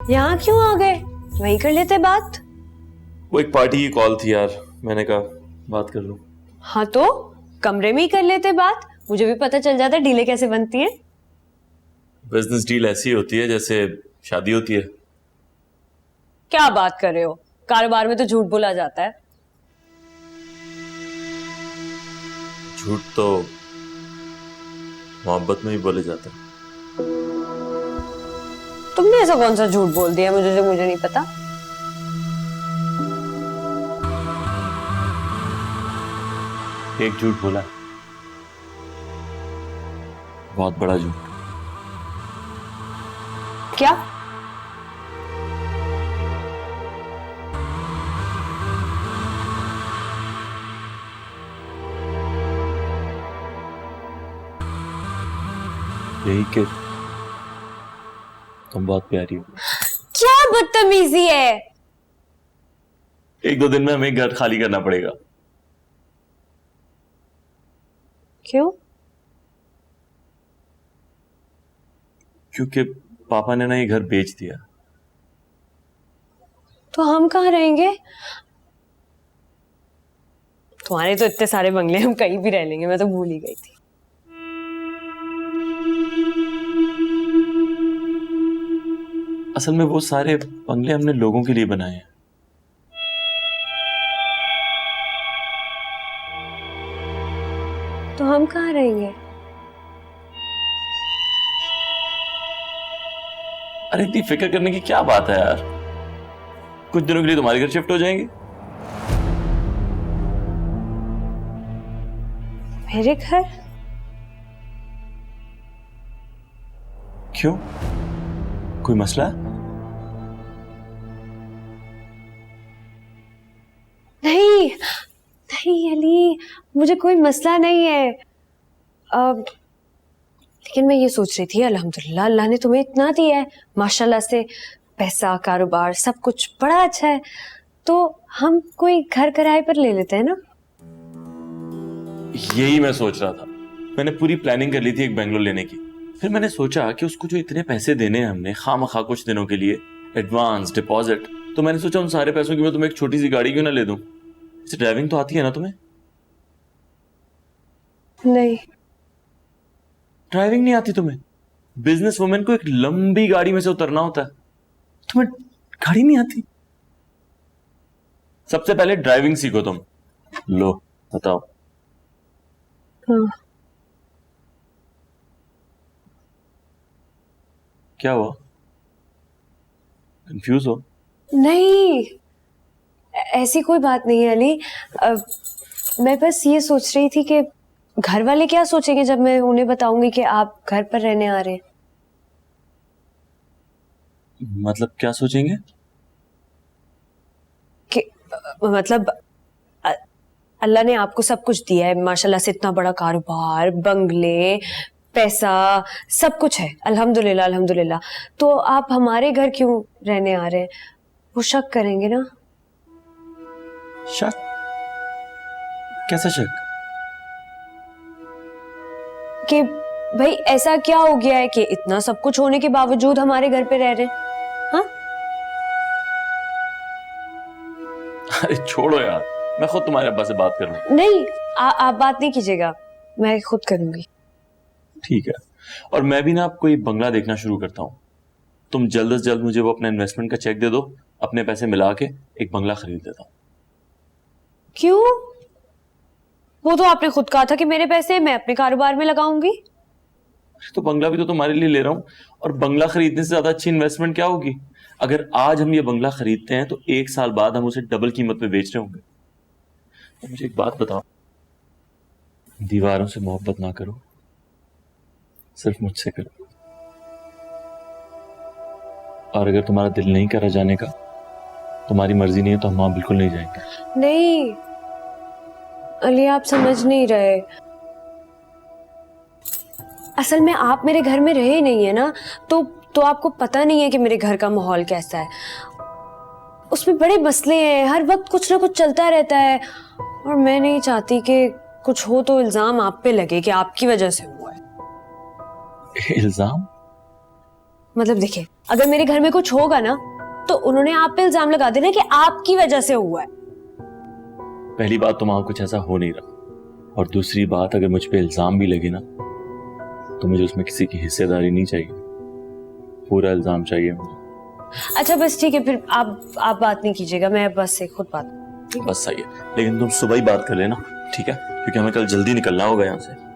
यहाँ क्यों आ गए? वही कर लेते बात। वो एक पार्टी की कॉल थी यार, मैंने कहा बात कर लूं। हाँ तो कमरे में ही कर लेते बात, मुझे भी पता चल जाता डीले कैसे बनती है। बिजनेस डील ऐसी होती है जैसे शादी होती है। क्या बात कर रहे हो? कारोबार में तो झूठ बोला जाता है। झूठ तो मोहब्बत में ही बोले जाते हैं। तुमने ऐसा कौन सा झूठ बोल दिया मुझे जो मुझे नहीं पता? एक झूठ बोला, बहुत बड़ा झूठ। क्या? यही कि तुम बहुत प्यारी हो। क्या बदतमीजी है। एक दो दिन में हमें घर खाली करना पड़ेगा। क्यों? क्योंकि पापा ने ना ये घर बेच दिया। तो हम कहाँ रहेंगे? तुम्हारे तो इतने सारे बंगले, हम कहीं भी रह लेंगे, मैं तो भूल ही गई थी। असल में वो सारे बंगले हमने लोगों के लिए बनाए हैं। तो हम कहाँ रहेंगे? अरे इतनी फिक्र करने की क्या बात है यार, कुछ दिनों के लिए तुम्हारे घर शिफ्ट हो जाएंगे। मेरे घर? क्यों, कोई मसला? नहीं नहीं अली, मुझे कोई मसला नहीं है। लेकिन मैं ये सोच रही थी, अल्हम्दुलिल्लाह अल्लाह ने तुम्हें इतना दिया है माशाल्लाह से, पैसा, कारोबार, सब कुछ बड़ा अच्छा है, तो हम कोई घर किराए पर ले लेते हैं ना। यही मैं सोच रहा था। मैंने पूरी प्लानिंग कर ली थी एक बेंगलोर लेने की। फिर मैंने सोचा कि उसको जो इतने पैसे देने हैं हमने खामखा कुछ दिनों के लिए, एडवांस डिपॉजिट, तो मैंने सोचा उन सारे पैसों की मैं तुम्हें एक छोटी सी गाड़ी क्यों ना ले दूं। इसे ड्राइविंग तो आती है ना तुम्हें? नहीं। ड्राइविंग नहीं आती तुम्हें? बिजनेस वुमेन को एक लंबी गाड़ी में से उतरना होता है, तुम्हें गाड़ी नहीं आती? सबसे पहले ड्राइविंग सीखो तुम। लो बताओ। हाँ। क्या हुआ, कंफ्यूज हो? नहीं, ऐसी कोई बात नहीं है अली। मैं बस ये सोच रही थी कि घर वाले क्या सोचेंगे जब मैं उन्हें बताऊंगी कि आप घर पर रहने आ रहे हैं। मतलब क्या सोचेंगे? कि मतलब अ- अल्लाह ने आपको सब कुछ दिया है माशाल्लाह से, इतना बड़ा कारोबार, बंगले, पैसा, सब कुछ है अल्हम्दुलिल्लाह अल्हम्दुलिल्लाह, तो आप हमारे घर क्यों रहने आ रहे हैं? वो शक करेंगे ना। शक? कैसा शक? कि भाई ऐसा क्या हो गया है कि इतना सब कुछ होने के बावजूद हमारे घर पे रह रहे हैं? हाँ? अरे छोड़ो यार, मैं खुद तुम्हारे अब्बा से बात कर लूं। नहीं, आप बात नहीं कीजिएगा, मैं खुद करूंगी। ठीक है, और मैं भी ना आपको एक बंगला देखना शुरू करता हूँ। तुम जल्द से जल्द मुझे वो अपना इन्वेस्टमेंट का चेक दे दो, अपने पैसे मिला के एक बंगला खरीद देता हूँ। क्यों? वो तो आपने खुद कहा था कि मेरे पैसे मैं अपने कारोबार में लगाऊंगी। तो बंगला भी तो तुम्हारे लिए ले रहा हूँ, और बंगला खरीदने से ज्यादा अच्छी इन्वेस्टमेंट क्या होगी? अगर आज हम ये बंगला खरीदते हैं तो एक साल बाद हम उसे डबल कीमत पे बेच रहे होंगे। तो मुझे एक बात बताओ, दीवारों से मोहब्बत ना करो, सिर्फ मुझसे करो। और अगर तुम्हारा दिल नहीं करा जाने का, तुम्हारी मर्जी नहीं है, तो हम वहां बिल्कुल नहीं जाएंगे। नहीं अली, आप समझ नहीं रहे। असल में आप मेरे घर में रहे नहीं है ना, तो आपको पता नहीं है कि मेरे घर का माहौल कैसा है। उसमें बड़े मसले हैं, हर वक्त कुछ ना कुछ चलता रहता है, और मैं नहीं चाहती कि कुछ हो तो इल्जाम आप पे लगे कि आपकी वजह से हुआ है। इल्जाम? मतलब देखिए, अगर मेरे घर में कुछ होगा ना तो उन्होंने आप पे इल्जाम लगा देना कि आपकी वजह से हुआ है। पहली बात तो वहां कुछ ऐसा हो नहीं रहा, और दूसरी बात अगर मुझ पे इल्जाम भी लगे ना तो मुझे उसमें किसी की हिस्सेदारी नहीं चाहिए, पूरा इल्जाम चाहिए मुझे। अच्छा बस ठीक है, फिर आप बात नहीं कीजिएगा, मैं बस से खुद बात। बस सही है, लेकिन तुम सुबह ही बात कर लेना, ठीक है? क्योंकि हमें कल जल्दी निकलना होगा यहाँ से।